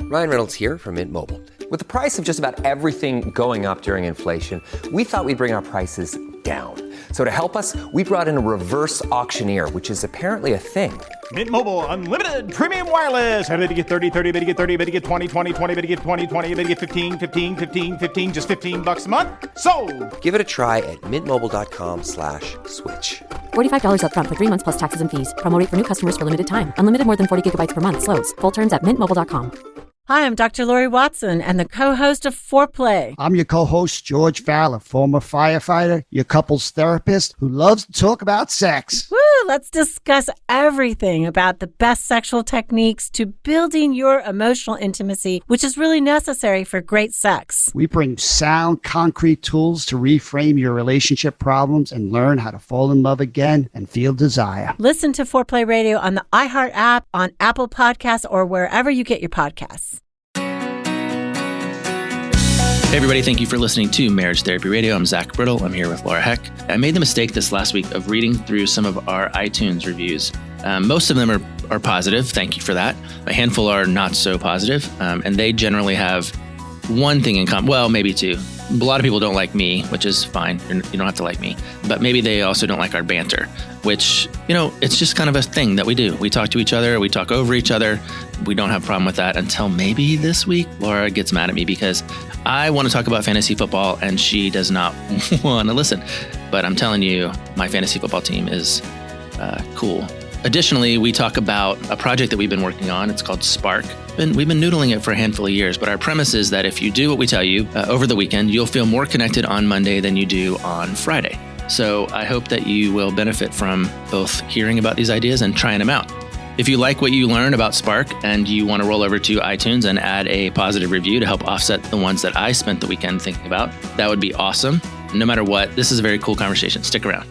Ryan Reynolds here from Mint Mobile. With the price of just about everything going up during inflation, we thought we'd bring our prices down. So to help us, we brought in a reverse auctioneer, which is apparently a thing. Mint Mobile Unlimited Premium Wireless. How to get 30, 30, bit to get 30, bit to get 20, 20, 20, bit to get 20, 20, bit to get 15, 15, 15, 15, just $15 a month? Sold! Give it a try at mintmobile.com/switch. $45 up front for 3 months plus taxes and fees. Promo rate for new customers for limited time. Unlimited more than 40 gigabytes per month. Slows full terms at mintmobile.com. Hi, I'm Dr. Lori Watson and the co-host of Foreplay. I'm your co-host, George Fowler, former firefighter, your couples therapist who loves to talk about sex. Woo! Let's discuss everything about the best sexual techniques to building your emotional intimacy, which is really necessary for great sex. We bring sound, concrete tools to reframe your relationship problems and learn how to fall in love again and feel desire. Listen to Foreplay Radio on the iHeart app, on Apple Podcasts, or wherever you get your podcasts. Hey everybody, thank you for listening to Marriage Therapy Radio. I'm Zach Brittle. I'm here with Laura Heck. I made the mistake this last week of reading through some of our iTunes reviews. Most of them are positive. Thank you for that. A handful are not so positive, and they generally have one thing in common. Well, maybe two. A lot of people don't like me, which is fine. You don't have to like me. But maybe they also don't like our banter, which, it's just kind of a thing that we do. We talk to each other. We talk over each other. We don't have a problem with that until maybe this week Laura gets mad at me because I want to talk about fantasy football and she does not want to listen. But I'm telling you, my fantasy football team is cool. Additionally, we talk about a project that we've been working on. It's called Spark. We've been noodling it for a handful of years, but our premise is that if you do what we tell you over the weekend, you'll feel more connected on Monday than you do on Friday. So I hope that you will benefit from both hearing about these ideas and trying them out. If you like what you learn about Spark and you want to roll over to iTunes and add a positive review to help offset the ones that I spent the weekend thinking about, that would be awesome. No matter what, this is a very cool conversation. Stick around.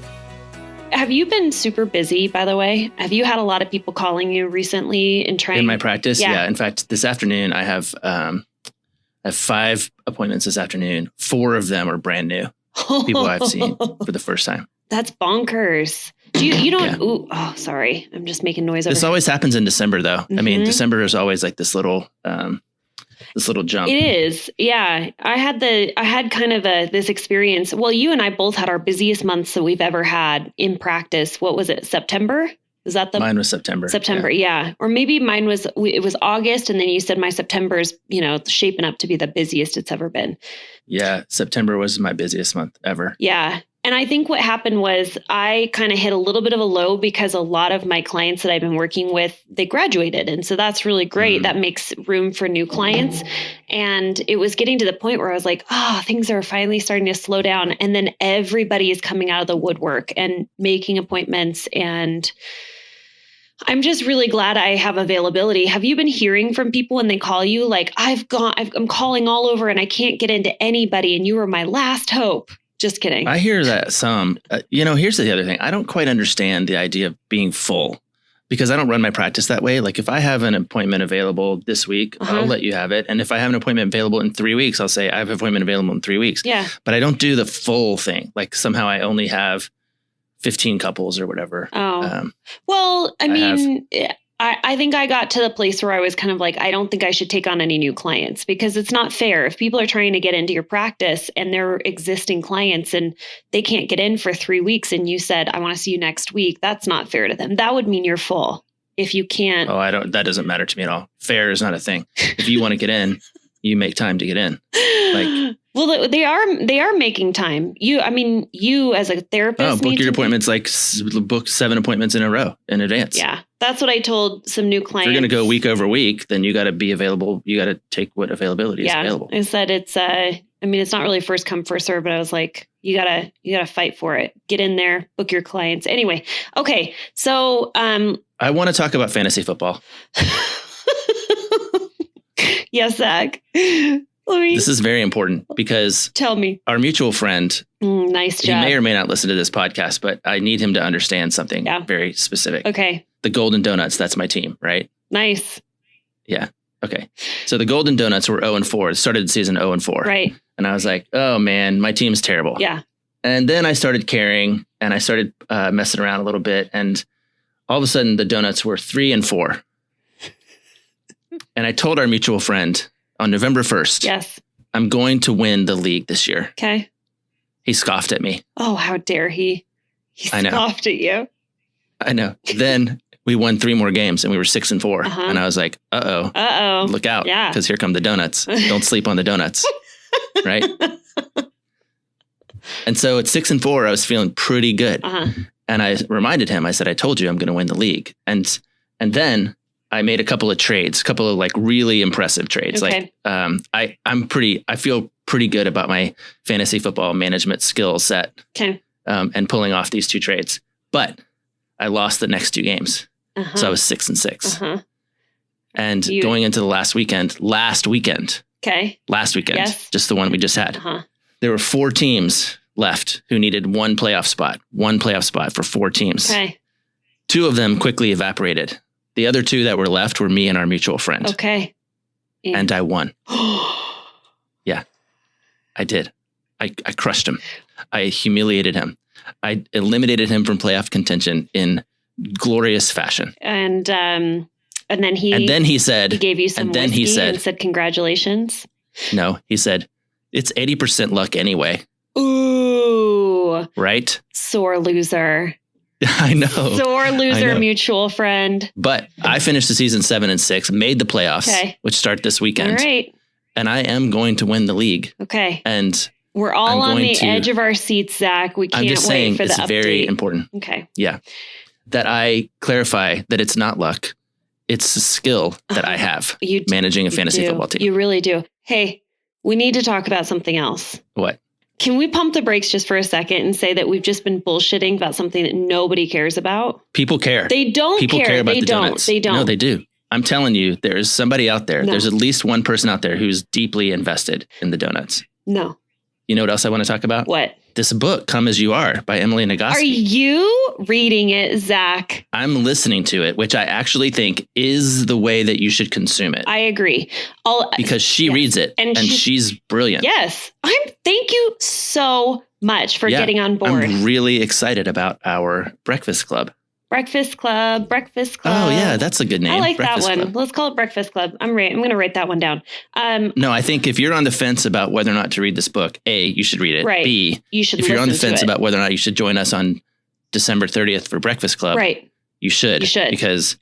Have you been super busy, by the way? Have you had a lot of people calling you recently and trying? In my practice? Yeah. In fact, this afternoon, I have 5 appointments this afternoon. 4 of them are brand new. People I've seen for the first time. That's bonkers. You don't, Yeah. ooh, oh, sorry. I'm just making noise. This always happens in December, though. Mm-hmm. I mean, December is always like this little jump. It is. Yeah. I had kind of this experience. Well, you and I both had our busiest months that we've ever had in practice. What was it? September? Is that Mine was September. September. Yeah. Or maybe mine was, it was August. And then you said my September is, shaping up to be the busiest it's ever been. Yeah. September was my busiest month ever. Yeah. And I think what happened was I kind of hit a little bit of a low because a lot of my clients that I've been working with, they graduated. And so that's really great. Mm-hmm. That makes room for new clients. And it was getting to the point where I was like, things are finally starting to slow down. And then everybody is coming out of the woodwork and making appointments. And I'm just really glad I have availability. Have you been hearing from people when they call you like, I'm calling all over and I can't get into anybody and you were my last hope? Just kidding. I hear that some. Here's the other thing. I don't quite understand the idea of being full because I don't run my practice that way. Like if I have an appointment available this week, I'll let you have it. And if I have an appointment available in 3 weeks, I'll say I have an appointment available in 3 weeks. Yeah. But I don't do the full thing. Like somehow I only have 15 couples or whatever. Oh, well, I mean, I think I got to the place where I was kind of like, I don't think I should take on any new clients because it's not fair. If people are trying to get into your practice and they're existing clients and they can't get in for 3 weeks and you said, I want to see you next week, that's not fair to them. That would mean you're full if you can't. Oh, that doesn't matter to me at all. Fair is not a thing. If you want to get in, you make time to get in. Well, they are making time. You as a therapist. Book your appointments, book 7 appointments in a row in advance. Yeah. That's what I told some new clients. If you're going to go week over week, then you got to be available. You got to take what availability is available. I said it's not really first come, first serve, but I was like, you gotta fight for it. Get in there, book your clients. Anyway. Okay. So, I want to talk about fantasy football. Yes, Zach. This is very important because tell me our mutual friend. Nice job. He may or may not listen to this podcast, but I need him to understand something very specific. Okay. The Golden Donuts. That's my team, right? Nice. Yeah. Okay. So the Golden Donuts were 0-4. It started the season 0-4. Right. And I was like, oh man, my team's terrible. Yeah. And then I started caring and I started messing around a little bit. And all of a sudden the Donuts were 3-4. And I told our mutual friend on November 1st, Yes. I'm going to win the league this year. Okay. He scoffed at me. Oh, how dare he? He I know. scoffed at you. I know. Then we won 3 more games and we were 6-4. Uh-huh. And I was like, Uh-oh. look out. Yeah. Because here come the donuts. Don't sleep on the donuts. Right? And so at 6-4, I was feeling pretty good. Uh-huh. And I reminded him, I said, I told you I'm going to win the league. And then I made a couple of trades, like really impressive trades. Okay. Like I feel pretty good about my fantasy football management skill set. Okay. And pulling off these 2 trades. But I lost the next 2 games. Uh-huh. So I was 6-6. Uh-huh. And going into the last weekend, Okay. Yes. just the one we just had, Uh-huh. there were 4 teams left who needed one playoff spot for 4 teams. Okay. 2 of them quickly evaporated. The other 2 that were left were me and our mutual friend. Okay. And I won. Yeah, I did. I crushed him. I humiliated him. I eliminated him from playoff contention in glorious fashion. And then he said, he gave you some and then he whiskey said, and said congratulations. No, he said, it's 80% luck anyway. Ooh, Right? sore loser. I know. Sore loser I know. mutual friend. But I finished the season 7-6, made the playoffs, Okay. which start this weekend. All right. And I am going to win the league. Okay. And We're all I'm on going the to- edge of our seats, Zach. We can't I'm just wait saying for the it's update. very important. Okay. Yeah. That I clarify that it's not luck. It's a skill that I have managing a fantasy do. football team. You really do. Hey, we need to talk about something else. What? Can we pump the brakes just for a second and say that we've just been bullshitting about something that nobody cares about? People care. They don't People care about they the don't. donuts. They don't. No, they do. I'm telling you, there's somebody out there. No. There's at least one person out there who's deeply invested in the donuts. No. You know what else I want to talk about? What? This book, Come As You Are by Emily Nagoski. Are you reading it, Zach? I'm listening to it, which I actually think is the way that you should consume it. I agree. Because she reads it and she's brilliant. Yes. Thank you so much for getting on board. I'm really excited about our Breakfast Club. Breakfast Club. Oh, yeah, that's a good name. I like Breakfast that one. Club. Let's call it Breakfast Club. I'm going to write that one down. No, I think if you're on the fence about whether or not to read this book, A, you should read it. Right. B, you should if you're on the listen to fence it. about whether or not you should join us on December 30th for Breakfast Club, Right. You should. You should. Because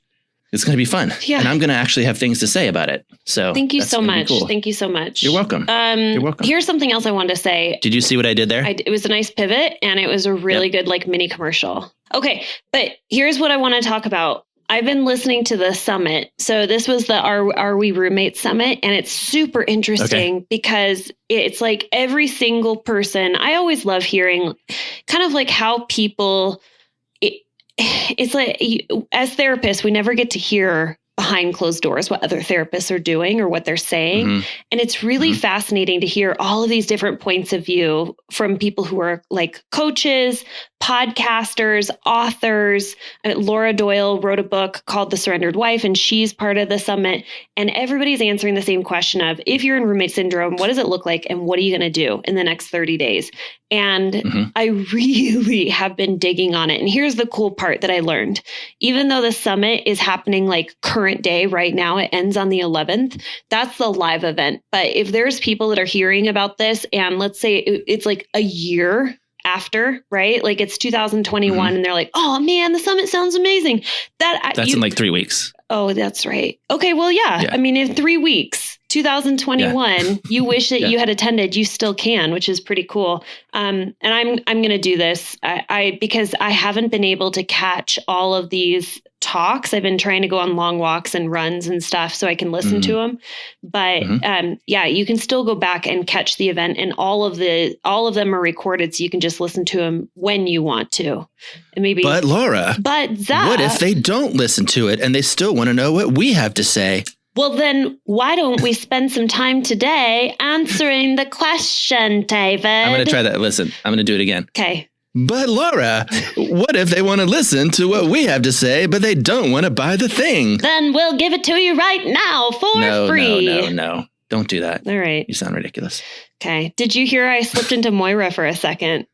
it's going to be fun. Yeah. And I'm going to actually have things to say about it. So Thank you that's so gonna be much. cool. Thank you so much. You're welcome. You're welcome. Here's something else I wanted to say. Did you see what I did there? It was a nice pivot and it was a really good mini commercial. Okay, but here's what I want to talk about. I've been listening to the summit. So this was the Are We Roommates Summit, and it's super interesting because it's like every single person. I always love hearing kind of like how people. It's like as therapists, we never get to hear behind closed doors what other therapists are doing or what they're saying. Mm-hmm. And it's really fascinating to hear all of these different points of view from people who are like coaches, podcasters, authors. Laura Doyle wrote a book called The Surrendered Wife, and she's part of the summit. And everybody's answering the same question of, if you're in roommate syndrome, what does it look like? And what are you going to do in the next 30 days? And I really have been digging on it. And here's the cool part that I learned. Even though the summit is happening like current day right now, it ends on the 11th. That's the live event. But if there's people that are hearing about this, and let's say it's like a year after, right? Like it's 2021 and they're like, oh man, the summit sounds amazing. That's in like 3 weeks. Oh, that's right. Okay. Well, yeah. I mean, in 3 weeks, 2021, you wish that you had attended, you still can, which is pretty cool. And I'm going to do this because I haven't been able to catch all of these talks. I've been trying to go on long walks and runs and stuff so I can listen to them. But you can still go back and catch the event, and all of them are recorded, so you can just listen to them when you want to. And But Laura, Zach, what if they don't listen to it and they still want to know what we have to say? Well, then why don't we spend some time today answering the question, David? I'm going to try that. Listen, I'm going to do it again. Okay. But Laura, what if they want to listen to what we have to say, but they don't want to buy the thing? Then we'll give it to you right now for free. No. Don't do that. All right. You sound ridiculous. Okay. Did you hear I slipped into Moira for a second?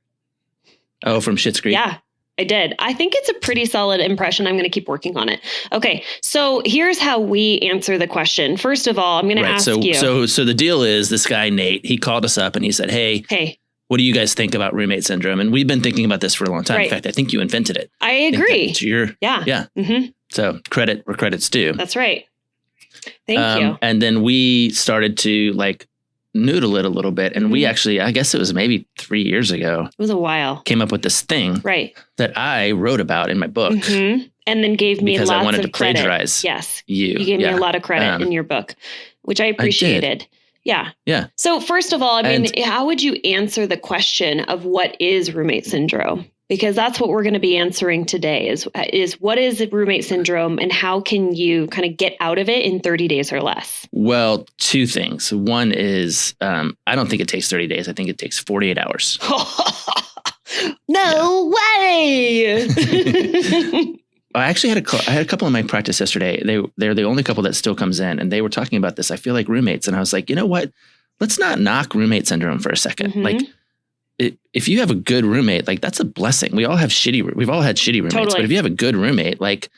Oh, from Schitt's Creek? Yeah. I did. I think it's a pretty solid impression. I'm going to keep working on it. Okay. So here's how we answer the question. First of all, I'm going to ask you. So the deal is this guy, Nate, he called us up and he said, hey, what do you guys think about roommate syndrome? And we've been thinking about this for a long time. Right. In fact, I think you invented it. I agree. Yeah. Mm-hmm. So credit where credit's due. That's right. Thank you. And then we started to like noodle it a little bit. And we actually, I guess it was maybe 3 years ago. It was a while. Came up with this thing that I wrote about in my book. Mm-hmm. And then gave me because lots I wanted of to credit. plagiarize You gave me a lot of credit in your book, which I appreciated. Yeah. So first of all, I mean, how would you answer the question of what is roommate syndrome? Because that's what we're going to be answering today is what is roommate syndrome and how can you kind of get out of it in 30 days or less? Well, two things. One is I don't think it takes 30 days. I think it takes 48 hours. No way. I actually had a couple in my practice yesterday. They're the only couple that still comes in, and they were talking about this. I feel like roommates, and I was like, you know what? Let's not knock roommate syndrome for a second. Mm-hmm. Like, if you have a good roommate, like that's a blessing. We've all had shitty roommates, but if you have a good roommate, like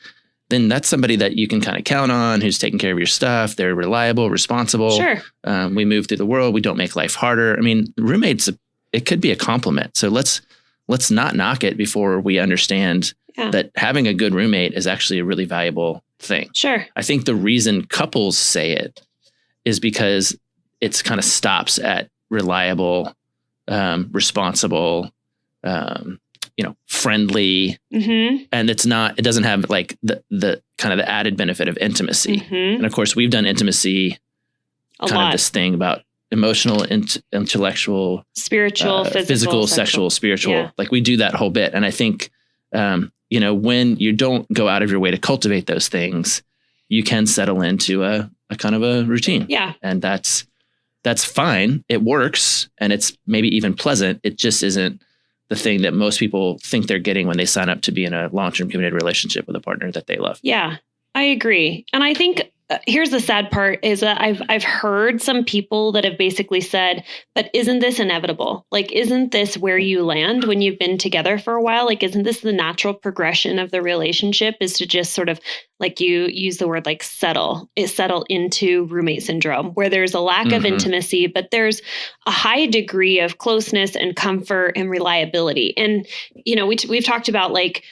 then that's somebody that you can kind of count on, who's taking care of your stuff. They're reliable, responsible. Sure. We move through the world. We don't make life harder. I mean, roommates, it could be a compliment. So let's not knock it before we understand that having a good roommate is actually a really valuable thing. Sure. I think the reason couples say it is because it's kind of stops at reliable, responsible, friendly, and it doesn't have like the kind of the added benefit of intimacy. And of course we've done intimacy of this thing about emotional, intellectual, spiritual, physical, sexual, spiritual. Yeah. Like we do that whole bit. And I think, when you don't go out of your way to cultivate those things, you can settle into a kind of a routine. Yeah. And that's fine. It works. And it's maybe even pleasant. It just isn't the thing that most people think they're getting when they sign up to be in a long-term committed relationship with a partner that they love. Yeah, I agree. And I think here's the sad part is that I've heard some people that have basically said, but isn't this inevitable? Like, isn't this where you land when you've been together for a while? Like, isn't this the natural progression of the relationship is to just sort of like you use the word like settle into roommate syndrome where there's a lack of intimacy, but there's a high degree of closeness and comfort and reliability. And, we've talked about like,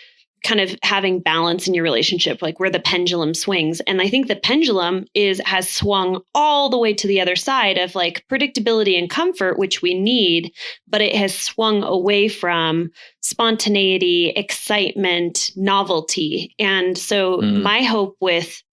kind of having balance in your relationship, like where the pendulum swings. And I think the pendulum has swung all the way to the other side of like predictability and comfort, which we need, but it has swung away from spontaneity, excitement, novelty. And so my hope with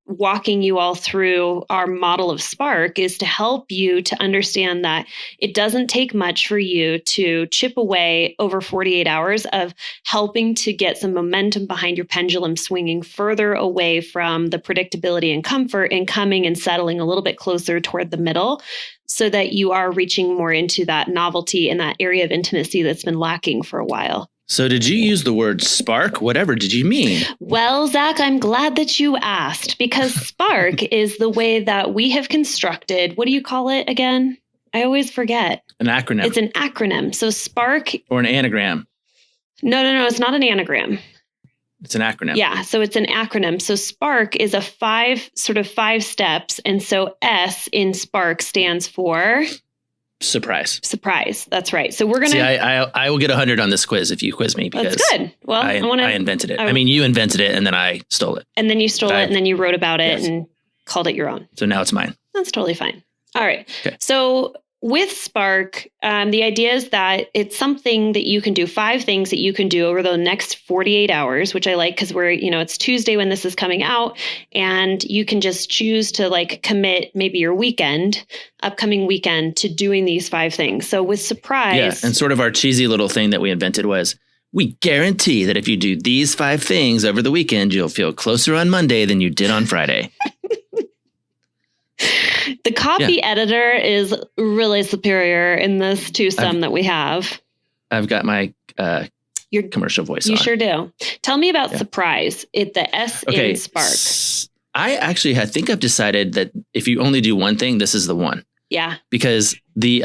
walking you all through our model of Spark is to help you to understand that it doesn't take much for you to chip away over 48 hours of helping to get some momentum behind your pendulum swinging further away from the predictability and comfort and coming and settling a little bit closer toward the middle so that you are reaching more into that novelty and that area of intimacy that's been lacking for a while. So did you use the word spark? Whatever did you mean? Well, Zach, I'm glad that you asked because spark is the way that we have constructed. What do you call it again? I always forget. An acronym. It's an acronym. So spark. Or an anagram. No. It's not an anagram. It's an acronym. Yeah. So it's an acronym. So SPARK is a five steps. And so S in SPARK stands for Surprise. That's right. So we're going to... See, I will get 100 on this quiz if you quiz me. Because that's good. Well, I invented it. I mean, you invented it and then I stole it. And then you stole it and then you wrote about it and called it your own. So now it's mine. That's totally fine. All right. Okay. So with Spark, the idea is that it's something that you can do, 5 things that you can do over the next 48 hours, which I like because it's Tuesday when this is coming out and you can just choose to like commit maybe your upcoming weekend to doing these 5 things. So with Surprise. Yeah. And sort of our cheesy little thing that we invented was we guarantee that if you do these 5 things over the weekend, you'll feel closer on Monday than you did on Friday. The copy editor is really superior in this twosome that we have. I've got my your commercial voice on. You sure do. Tell me about Surprise. The S in Spark. I think I've decided that if you only do one thing, this is the one. Yeah. Because the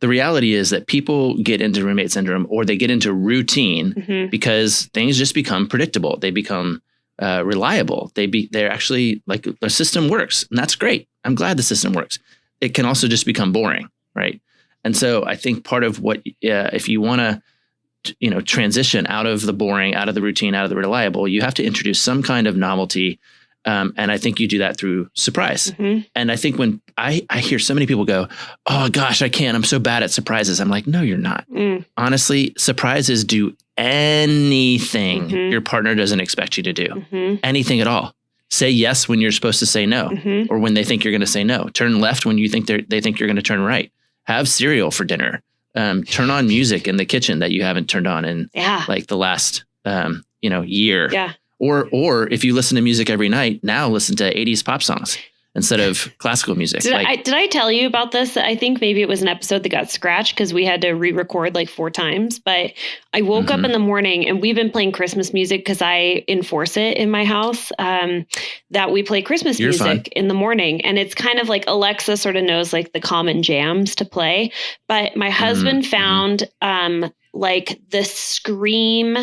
the reality is that people get into roommate syndrome, or they get into routine because things just become predictable. They become reliable. They're actually like, the system works, and that's great. I'm glad the system works. It can also just become boring, right? And so I think part of what, if you want to, transition out of the boring, out of the routine, out of the reliable, you have to introduce some kind of novelty. And I think you do that through surprise. And I think when I hear so many people go, oh gosh, I can't, I'm so bad at surprises. I'm like, no, you're not. Honestly, surprises do anything your partner doesn't expect you to do. Anything at all. Say yes when you're supposed to say no, or when they think you're going to say no. Turn left when you think they think you're going to turn right. Have cereal for dinner. Turn on music in the kitchen that you haven't turned on in like the last year. Yeah. Or if you listen to music every night, now listen to 80s pop songs instead of classical music. Did I tell you about this? I think maybe it was an episode that got scratched because we had to re-record like 4 times. But I woke up in the morning, and we've been playing Christmas music because I enforce it in my house, that we play Christmas music in the morning. And it's kind of like Alexa sort of knows like the common jams to play. But my husband found like the Scream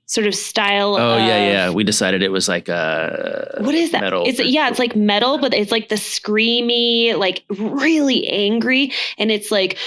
sort of style. Oh, yeah. We decided it was like a what is that? Metal. It's like metal, but it's like the screamy, like really angry. And it's like,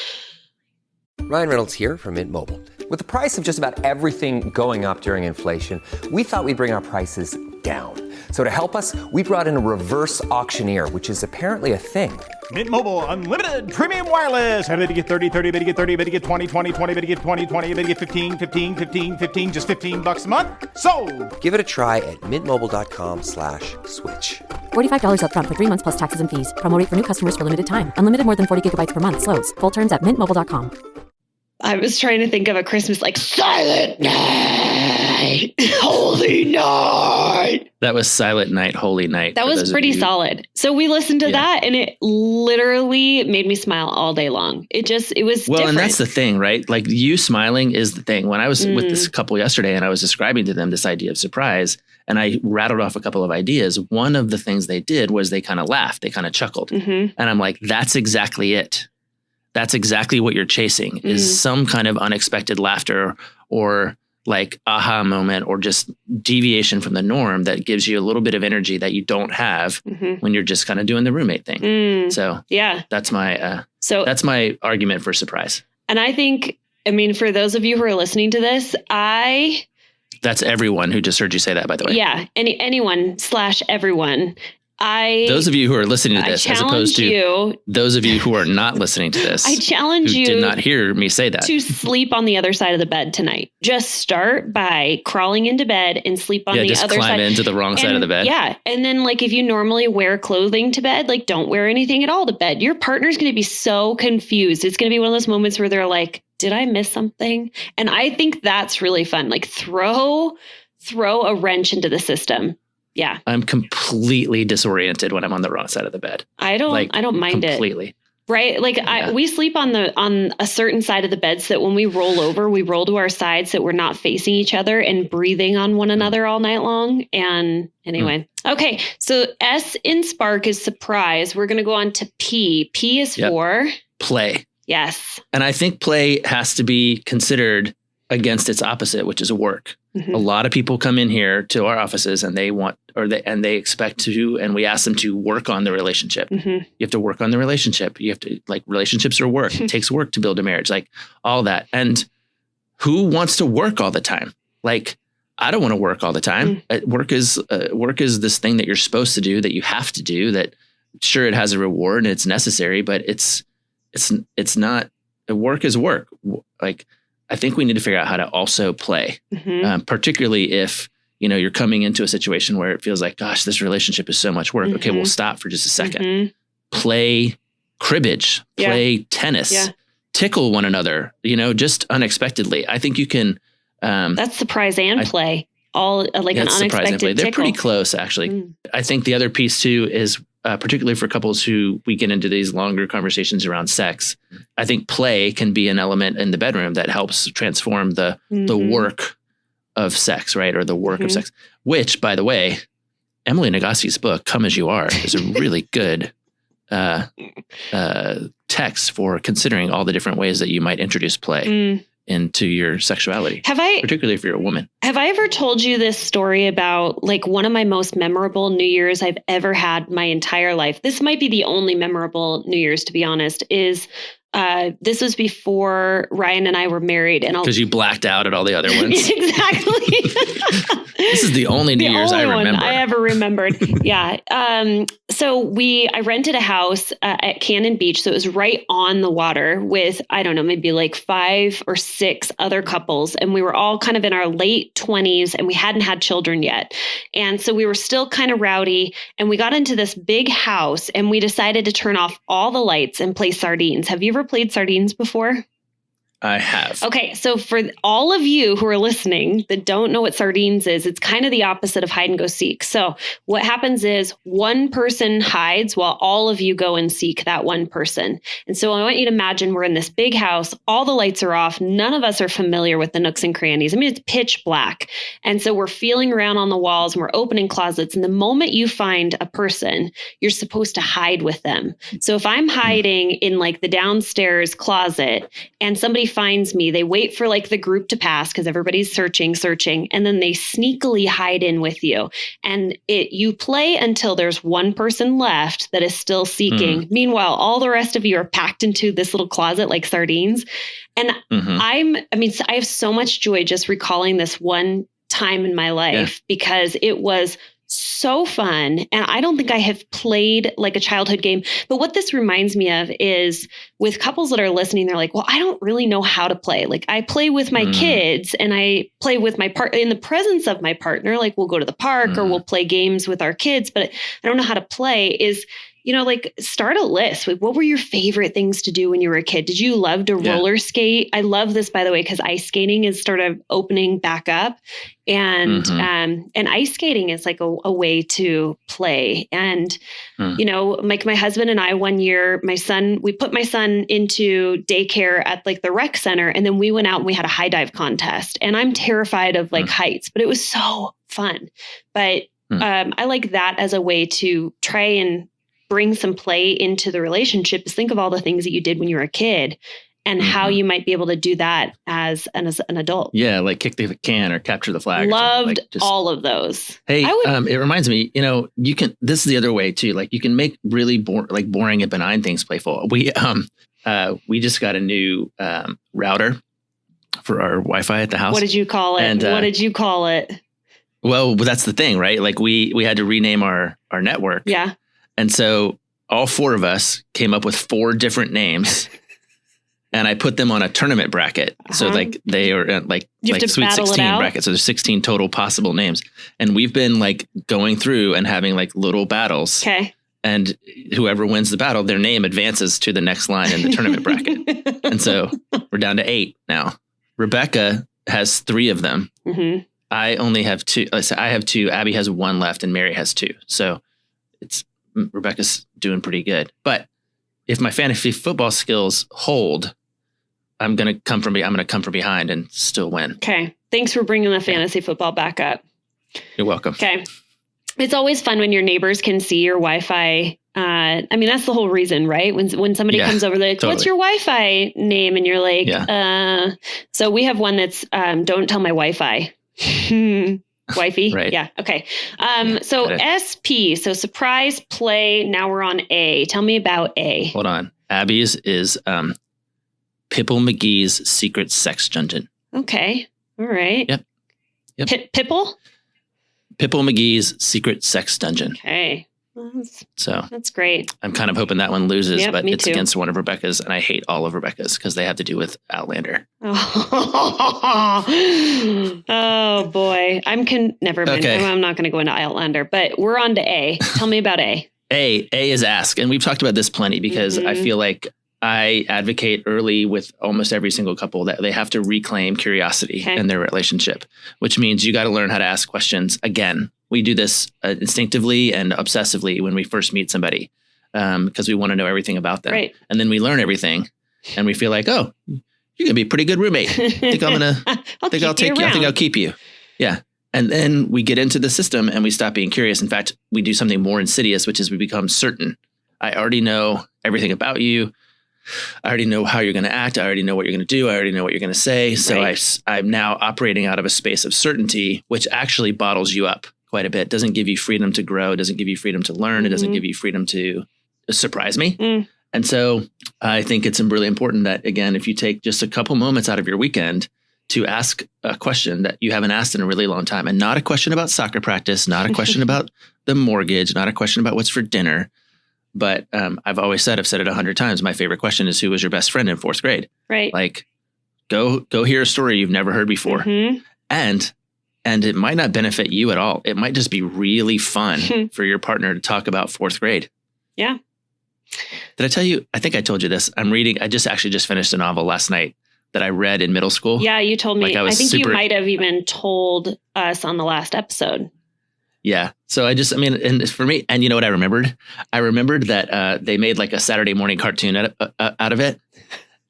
Ryan Reynolds here from Mint Mobile. With the price of just about everything going up during inflation, we thought we'd bring our prices down. So to help us, we brought in a reverse auctioneer, which is apparently a thing. Mint Mobile Unlimited Premium Wireless. How to get 30, 30, how to get 30, how to get 20, 20, 20, how to get 20, 20, how to get 15, 15, 15, 15, just $15 a month? Sold! Give it a try at mintmobile.com/switch. $45 up front for 3 months plus taxes and fees. Promo rate for new customers for limited time. Unlimited more than 40 gigabytes per month slows. Full terms at mintmobile.com. I was trying to think of a Christmas like Silent Night, Holy Night. That was Silent Night, Holy Night. That was pretty solid. So we listened to that, and it literally made me smile all day long. It was different. And that's the thing, right? Like, you smiling is the thing. When I was with this couple yesterday, and I was describing to them this idea of surprise, and I rattled off a couple of ideas, one of the things they did was they kind of laughed. They kind of chuckled. And I'm like, that's exactly it. That's exactly what you're chasing, is some kind of unexpected laughter or like aha moment, or just deviation from the norm that gives you a little bit of energy that you don't have when you're just kind of doing the roommate thing. So yeah, that's my argument for surprise. And I think, for those of you who are listening to this, that's everyone who just heard you say that, by the way. Yeah. Everyone. Those of you who are listening to this, as opposed to those of you who are not listening to this, I challenge you did not hear me say that, to sleep on the other side of the bed tonight. Just start by crawling into bed and sleep on the other side. Just climb into the wrong side of the bed. Yeah. And then like, if you normally wear clothing to bed, like don't wear anything at all to bed. Your partner's going to be so confused. It's going to be one of those moments where they're like, did I miss something? And I think that's really fun. Like throw a wrench into the system. Yeah. I'm completely disoriented when I'm on the wrong side of the bed. I don't mind it. Completely. Right. Like we sleep on a certain side of the bed so that when we roll over, we roll to our sides so we're not facing each other and breathing on one another all night long. And anyway. Okay. So S in Spark is surprise. We're going to go on to P. P is for play. Yes. And I think play has to be considered against its opposite, which is work. A lot of people come in here to our offices and they expect to, and we ask them to work on the relationship. You have to work on the relationship. You have to, like, relationships are work. It takes work to build a marriage, like all that. And who wants to work all the time? Like, I don't want to work all the time. Work is this thing that you're supposed to do, that you have to do, that sure, it has a reward and it's necessary, but it's not, work is work. Like, I think we need to figure out how to also play, particularly if, you're coming into a situation where it feels like, gosh, this relationship is so much work. Okay, we'll stop for just a second. Play cribbage, play tennis, tickle one another, just unexpectedly. I think you can. That's surprise and play. All like an unexpected tickle. They're pretty close, actually. I think the other piece too is, particularly for couples who we get into these longer conversations around sex, I think play can be an element in the bedroom that helps transform the work of sex, right? Or the work of sex, which, by the way, Emily Nagoski's book, Come As You Are, is a really good text for considering all the different ways that you might introduce play into your sexuality. Particularly if you're a woman. Have I ever told you this story about like one of my most memorable New Year's I've ever had my entire life? This might be the only memorable New Year's, to be honest, is this was before Ryan and I were married. And because you blacked out at all the other ones. Exactly. This is the only New Year's I remember. I ever remembered. Yeah. So I rented a house at Cannon Beach. So it was right on the water with, I don't know, maybe like 5 or 6 other couples. And we were all kind of in our late 20s and we hadn't had children yet. And so we were still kind of rowdy. And we got into this big house and we decided to turn off all the lights and play sardines. Have you ever played sardines before? I have. Okay, so for all of you who are listening that don't know what sardines is, it's kind of the opposite of hide and go seek. So what happens is one person hides while all of you go and seek that one person. And so I want you to imagine we're in this big house, all the lights are off, none of us are familiar with the nooks and crannies. I mean, it's pitch black. And so we're feeling around on the walls and we're opening closets. And the moment you find a person, you're supposed to hide with them. So if I'm hiding in like the downstairs closet and somebody finds me, they wait for like the group to pass because everybody's searching, and then they sneakily hide in with you. And you play until there's one person left that is still seeking. Meanwhile, all the rest of you are packed into this little closet like sardines. And I have so much joy just recalling this one time in my life because it was so fun. And I don't think I have played like a childhood game. But what this reminds me of is with couples that are listening, they're like, well, I don't really know how to play. Like I play with my kids and I play with my partner in the presence of my partner. Like we'll go to the park or we'll play games with our kids, but I don't know how to play is, like start a list. Like, what were your favorite things to do when you were a kid? Did you love to roller skate? I love this, by the way, because ice skating is sort of opening back up. And ice skating is like a way to play. And, like my husband and I, one year, we put my son into daycare at like the rec center. And then we went out and we had a high dive contest. And I'm terrified of like heights, but it was so fun. But I like that as a way to try and bring some play into the relationship is think of all the things that you did when you were a kid and how you might be able to do that as an adult. Yeah. Like kick the can or capture the flag. Loved all of those. Hey, it reminds me, this is the other way too. Like you can make really boring and benign things playful. We just got a new router for our Wi-Fi at the house. What did you call it? And, what did you call it? Well, that's the thing, right? Like we had to rename our network. Yeah. And so all 4 of us came up with 4 different names and I put them on a tournament bracket. So like they are like Sweet 16 bracket. So there's 16 total possible names. And we've been like going through and having like little battles. Okay. And whoever wins the battle, their name advances to the next line in the tournament bracket. And so we're down to 8 now. Rebecca has 3 of them. I only have 2. I have 2. Abby has 1 left and Mary has 2. So Rebecca's doing pretty good. But if my fantasy football skills hold, I'm going to come from behind and still win. Okay. Thanks for bringing the fantasy football back up. You're welcome. Okay. It's always fun when your neighbors can see your Wi-Fi. That's the whole reason, right? When somebody comes over, they're like, what's your Wi-Fi name? And you're like, so we have one that's don't tell my Wi-Fi. Wifey. Right. Yeah. Okay. So SP, so surprise play. Now we're on A. Tell me about A. Hold on. Abby's is Pipple McGee's Secret Sex Dungeon. Okay. All right. Yep. Pipple? Pipple McGee's Secret Sex Dungeon. Okay. So that's great. I'm kind of hoping that one loses, but it's too. against one of Rebecca's, and I hate all of Rebecca's because they have to do with Outlander. Oh boy, never mind. Okay. I'm not going to go into Outlander, but we're on to A. Tell me about A. A is ask, and we've talked about this plenty because I feel like I advocate early with almost every single couple that they have to reclaim curiosity in their relationship, which means you got to learn how to ask questions again. We do this instinctively and obsessively when we first meet somebody because we want to know everything about them. Right. And then we learn everything and we feel like, oh, you're going to be a pretty good roommate. I think I'll keep you. Yeah. And then we get into the system and we stop being curious. In fact, we do something more insidious, which is we become certain I already know everything about you. I already know how you're going to act. I already know what you're going to do. I already know what you're going to say. So I'm now operating out of a space of certainty, which actually bottles you up quite a bit. Doesn't give you freedom to grow. Doesn't give you freedom to learn. It doesn't give you freedom to surprise me. And so I think it's really important that, again, if you take just a couple moments out of your weekend to ask a question that you haven't asked in a really long time, and not a question about soccer practice, not a question about the mortgage, not a question about what's for dinner. But I've said it 100 times. My favorite question is, who was your best friend in 4th grade? Right. Like, go hear a story you've never heard before. And it might not benefit you at all. It might just be really fun for your partner to talk about 4th grade. Yeah. Did I tell you? I think I told you this. I just finished a novel last night that I read in middle school. Yeah, you told me. Like I think you might have even told us on the last episode. Yeah. So and for me, and you know what I remembered? I remembered that they made like a Saturday morning cartoon out of it.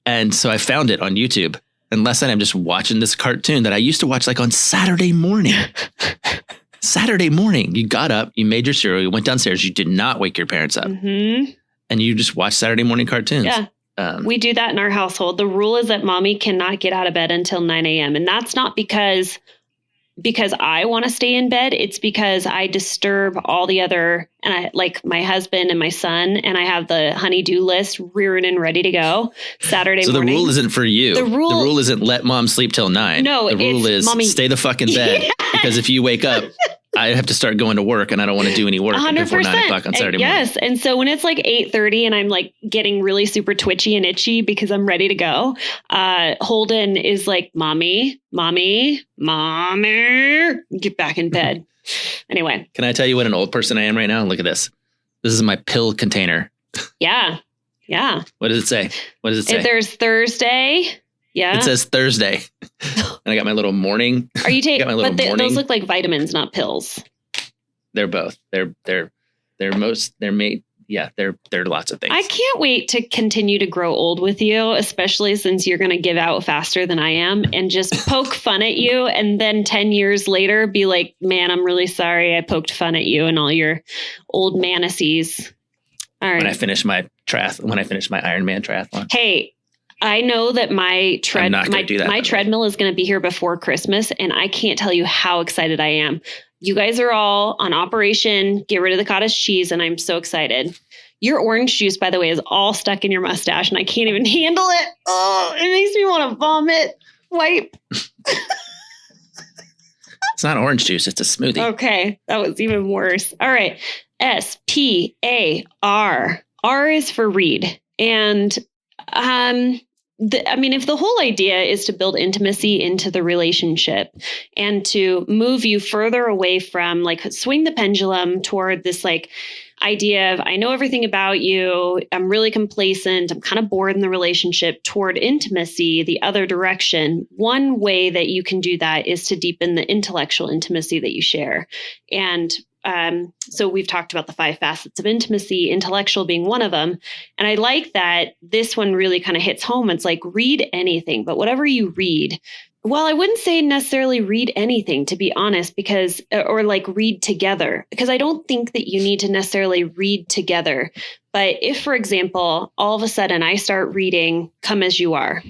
And so I found it on YouTube. And last night I'm just watching this cartoon that I used to watch like on Saturday morning. Saturday morning, you got up, you made your cereal, you went downstairs, you did not wake your parents up. And you just watch Saturday morning cartoons. Yeah. We do that in our household. The rule is that mommy cannot get out of bed until 9 a.m. And that's not because I want to stay in bed. It's because I disturb all the other, and I like my husband and my son, and I have the honey-do list rearing and ready to go Saturday morning. So the rule isn't for you. The rule isn't let mom sleep till 9. No, the rule is mommy, stay the fuck in bed. Because if you wake up, I have to start going to work, and I don't want to do any work 100%. Before 9 o'clock on Saturday morning. Yes. And so when it's like 8:30 and I'm like getting really super twitchy and itchy because I'm ready to go, Holden is like, mommy, get back in bed. Anyway. Can I tell you what an old person I am right now? Look at this. This is my pill container. Yeah. Yeah. What does it say? What does it say? If there's Thursday. Yeah. It says Thursday. And I got my little morning. Are you taking? But morning. Those look like vitamins, not pills. They're both. They're made. Yeah, they're lots of things. I can't wait to continue to grow old with you, especially since you're going to give out faster than I am, and just poke fun at you. And then 10 years later, be like, man, I'm really sorry I poked fun at you and all your old manacies. All right. When I finish my Ironman triathlon. Hey, I know that my treadmill is going to be here before Christmas, and I can't tell you how excited I am. You guys are all on Operation Get Rid of the Cottage Cheese, and I'm so excited. Your orange juice, by the way, is all stuck in your mustache, and I can't even handle it. Oh, it makes me want to vomit. Wipe. It's not orange juice. It's a smoothie. Okay. That was even worse. All right. SPAR. R is for read. And if the whole idea is to build intimacy into the relationship and to move you further away from, like, swing the pendulum toward this like idea of, I know everything about you, I'm really complacent, I'm kind of bored in the relationship, toward intimacy, the other direction. One way that you can do that is to deepen the intellectual intimacy that you share. And so we've talked about the 5 facets of intimacy, intellectual being one of them. And I like that this one really kind of hits home. It's like, read anything, but whatever you read, well, I wouldn't say necessarily read anything, to be honest, or like read together, because I don't think that you need to necessarily read together. But if, for example, all of a sudden I start reading Come As You Are,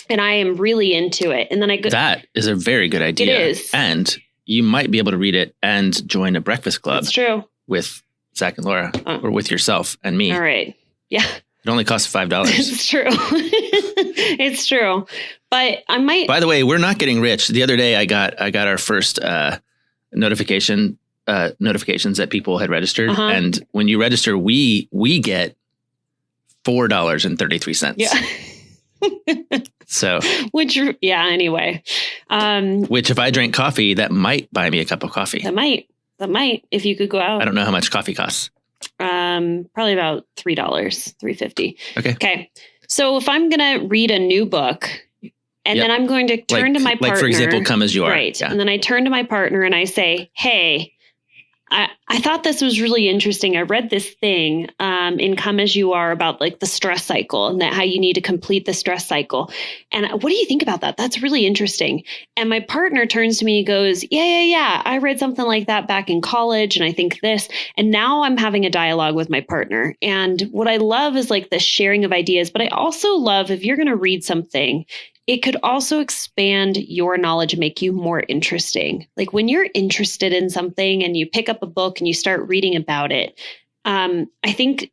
and I am really into it, and then I go. That is a very good idea. It is. And you might be able to read it and join a breakfast club. That's true. With Zach and Laura, or with yourself and me. All right. Yeah. It only costs $5. It's true. It's true. But I might. By the way, we're not getting rich. The other day I got our first notifications that people had registered. And when you register, we get $4.33. Yeah. So, anyway. Which if I drank coffee, that might buy me a cup of coffee. That might, if you could go out. I don't know how much coffee costs. Probably about $3, $3.50. Okay. So if I'm going to read a new book, and then I'm going to turn to my partner. Like, for example, Come As You Are. Right. Yeah. And then I turn to my partner and I say, hey, I thought this was really interesting. I read this thing in Come As You Are about like the stress cycle and that how you need to complete the stress cycle. And what do you think about that? That's really interesting. And my partner turns to me and goes, yeah. I read something like that back in college. And I think this, and now I'm having a dialogue with my partner. And what I love is like the sharing of ideas, but I also love if you're going to read something, it could also expand your knowledge and make you more interesting. Like when you're interested in something and you pick up a book and you start reading about it, I think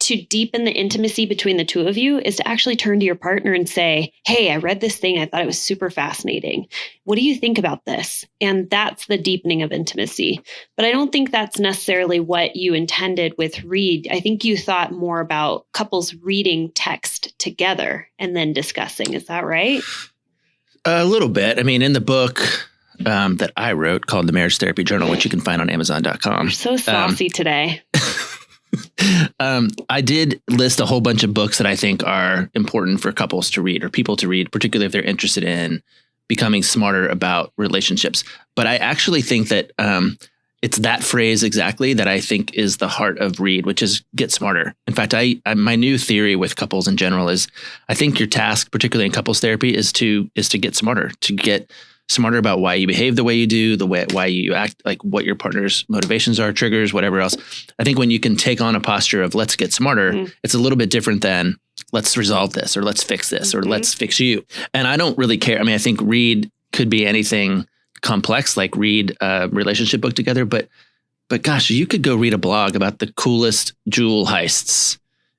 to deepen the intimacy between the two of you is to actually turn to your partner and say, hey, I read this thing. I thought it was super fascinating. What do you think about this? And that's the deepening of intimacy. But I don't think that's necessarily what you intended with read. I think you thought more about couples reading text together and then discussing. Is that right? A little bit. I mean, in the book that I wrote called The Marriage Therapy Journal, which you can find on Amazon.com. You're so saucy today. I did list a whole bunch of books that I think are important for couples to read or people to read, particularly if they're interested in becoming smarter about relationships. But I actually think that it's that phrase exactly that I think is the heart of read, which is get smarter. In fact, my new theory with couples in general is I think your task, particularly in couples therapy, is to get smarter, to get smarter about why you behave the way you do, why you act, like what your partner's motivations are, triggers, whatever else. I think when you can take on a posture of let's get smarter, it's a little bit different than let's resolve this or let's fix this or let's fix you. And I don't really care. I mean, I think read could be anything complex, like read a relationship book together. But gosh, you could go read a blog about the coolest jewel heists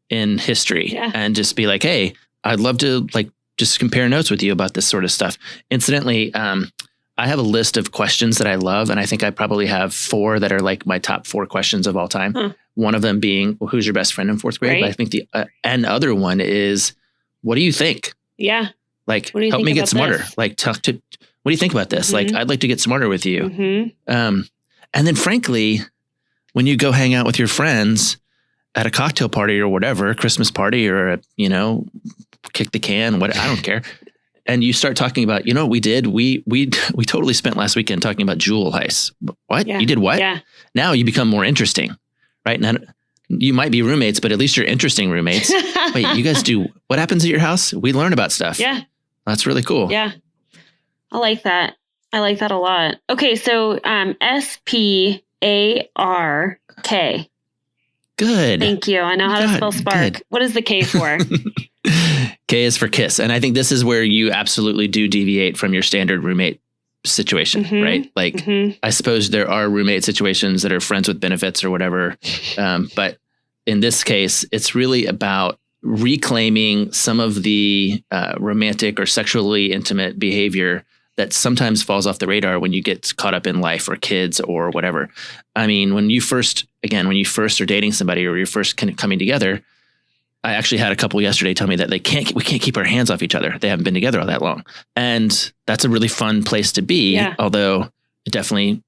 in history and just be like, hey, I'd love to just compare notes with you about this sort of stuff. Incidentally, I have a list of questions that I love, and I think I probably have 4 that are like my top 4 questions of all time. One of them being, well, who's your best friend in 4th grade? Right. But I think the other one is, what do you think? Yeah. Like, What do you help think me get about smarter. this? Like, what do you think about this? Like, I'd like to get smarter with you. And then frankly, when you go hang out with your friends at a cocktail party or whatever, Christmas party or, kick the can, I don't care. And you start talking about, what we did? We totally spent last weekend talking about jewel heists. What? Yeah. You did what? Yeah. Now you become more interesting, right? Now you might be roommates, but at least you're interesting roommates. Wait, you guys do, what happens at your house? We learn about stuff. Yeah. That's really cool. Yeah. I like that. I like that a lot. Okay. So, SPARK. Good. Thank you. I know how to spell spark. Good. What is the K for? K is for kiss. And I think this is where you absolutely do deviate from your standard roommate situation, right? Like, I suppose there are roommate situations that are friends with benefits or whatever. But in this case, it's really about reclaiming some of the romantic or sexually intimate behavior that sometimes falls off the radar when you get caught up in life or kids or whatever. I mean, when you first are dating somebody or you're first coming together, I actually had a couple yesterday tell me that we can't keep our hands off each other. They haven't been together all that long. And that's a really fun place to be, although it definitely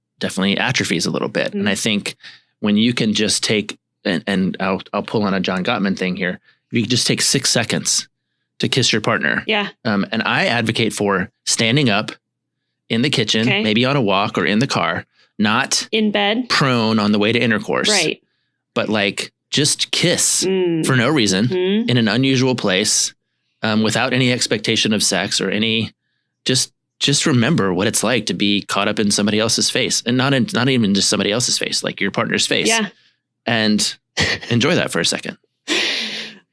atrophies a little bit. And I think when you can just take, and I'll pull on a John Gottman thing here, you can just take 6 seconds to kiss your partner. Yeah. And I advocate for standing up in the kitchen, maybe on a walk or in the car, not in bed, prone on the way to intercourse. Right. But like just kiss for no reason in an unusual place, without any expectation of sex or any, just remember what it's like to be caught up in somebody else's face, and not even just somebody else's face, like your partner's face. Yeah. And enjoy that for a second.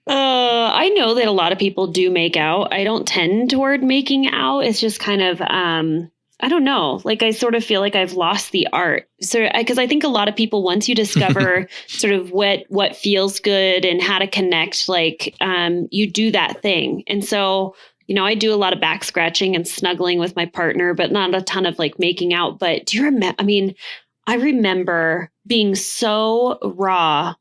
I know that a lot of people do make out. I don't tend toward making out. It's just kind of, I don't know. Like I sort of feel like I've lost the art. So, because I think a lot of people, once you discover sort of what feels good and how to connect, like you do that thing. And so, I do a lot of back scratching and snuggling with my partner, but not a ton of like making out. But do you remember? I mean, I remember being so raw.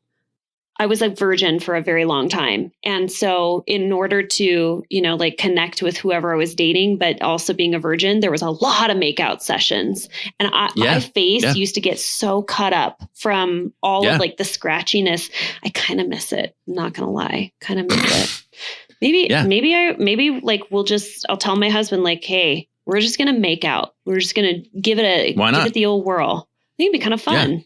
I was a virgin for a very long time. And so in order to, like connect with whoever I was dating, but also being a virgin, there was a lot of makeout sessions. And my face used to get so cut up from all of like the scratchiness. I kind of miss it. I'm not going to lie. Kind of miss it. Maybe I'll tell my husband like, hey, we're just going to make out. We're just going to give it the old whirl. I think it'd be kind of fun.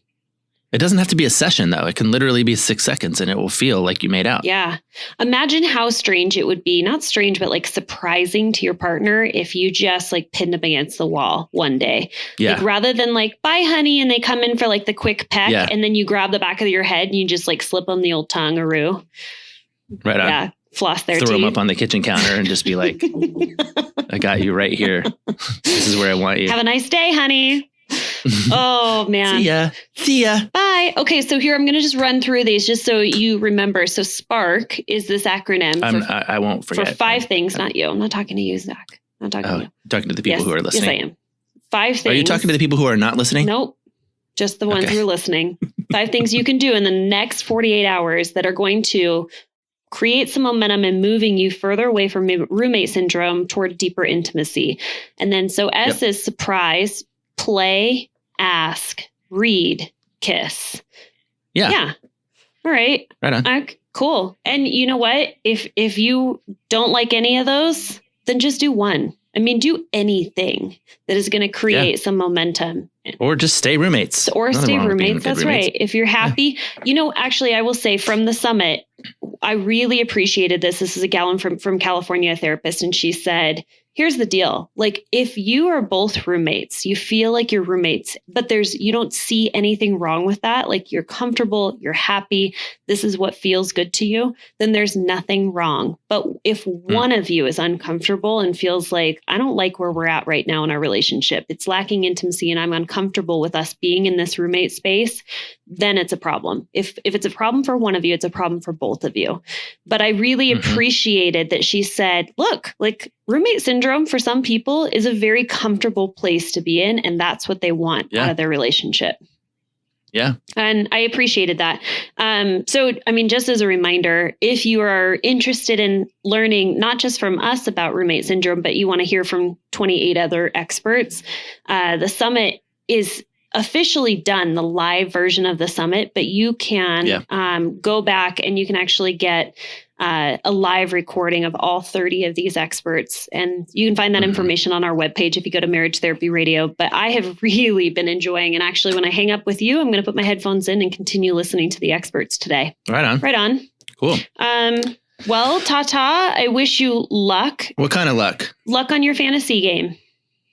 It doesn't have to be a session, though. It can literally be 6 seconds and it will feel like you made out. Yeah. Imagine how strange it would be, not strange, but like surprising to your partner if you just like pinned them against the wall one day. Yeah. Like rather than like, bye, honey, and they come in for like the quick peck, Yeah. and then you grab the back of your head and you just like slip them the old tongue-a-roo. Right on. Yeah. Floss their Throw teeth. them up on the kitchen counter and just be like, I got you right here. This is where I want you. Have a nice day, honey. Oh, man. See ya. Bye. Okay, so here I'm going to just run through these just so you remember. So SPARK is this acronym I won't forget. for 5 things, not you. I'm not talking to you, Zach. I'm not talking to you. Talking to the people who are listening. Yes, I am. 5 things. Are you talking to the people who are not listening? Nope. Just the ones who are listening. 5 things you can do in the next 48 hours that are going to create some momentum and moving you further away from roommate syndrome toward deeper intimacy. And then so S is surprise, play, ask, read, kiss. Yeah. All right. Right on. Cool. And you know what? If you don't like any of those, then just do one. I mean, do anything that is going to create some momentum. Or just stay roommates. Or Nothing stay wrong with being roommates. good That's roommates. right. If you're happy, actually, I will say from the summit, I really appreciated this. This is a gal from California, a therapist, and she said, here's the deal. Like, if you are both roommates, you feel like you're roommates, but you don't see anything wrong with that. Like, you're comfortable, you're happy, this is what feels good to you, then there's nothing wrong. But if one of you is uncomfortable and feels like, I don't like where we're at right now in our relationship, it's lacking intimacy and I'm uncomfortable with us being in this roommate space, then it's a problem. If it's a problem for one of you, it's a problem for both of you. But I really appreciated that she said, look, like, roommate syndrome for some people is a very comfortable place to be in, and that's what they want out of their relationship. Yeah. And I appreciated that. So, I mean, just as a reminder, if you are interested in learning not just from us about roommate syndrome, but you want to hear from 28 other experts, the summit is officially done, the live version of the summit, but you can go back and you can actually get a live recording of all 30 of these experts. And you can find that information on our webpage if you go to Marriage Therapy Radio. But I have really been enjoying, and actually when I hang up with you, I'm going to put my headphones in and continue listening to the experts today. Right on. Right on. Cool. Well, Tata, I wish you luck. What kind of luck? Luck on your fantasy game.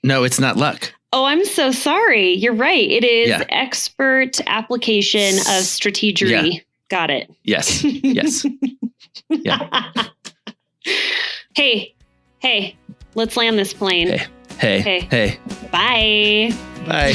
No, it's not luck. Oh, I'm so sorry. You're right. It is expert application of strategery. Yeah. Got it. Yes. Yes. Yeah. Hey, let's land this plane. Hey. Bye. Bye.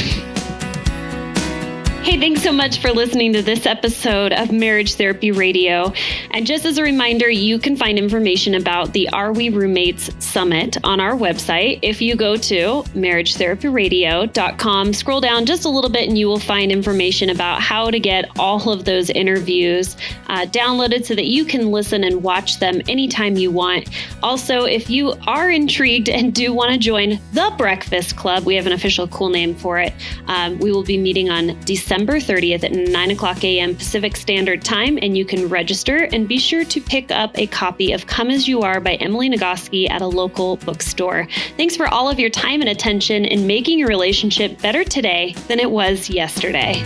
Hey, thanks so much for listening to this episode of Marriage Therapy Radio. And just as a reminder, you can find information about the Are We Roommates Summit on our website. If you go to marriagetherapyradio.com, scroll down just a little bit and you will find information about how to get all of those interviews downloaded so that you can listen and watch them anytime you want. Also, if you are intrigued and do want to join the Breakfast Club, we have an official cool name for it. We will be meeting on December 30th at 9:00 a.m. Pacific Standard Time, and you can register and be sure to pick up a copy of Come As You Are by Emily Nagoski at a local bookstore. Thanks for all of your time and attention in making your relationship better today than it was yesterday.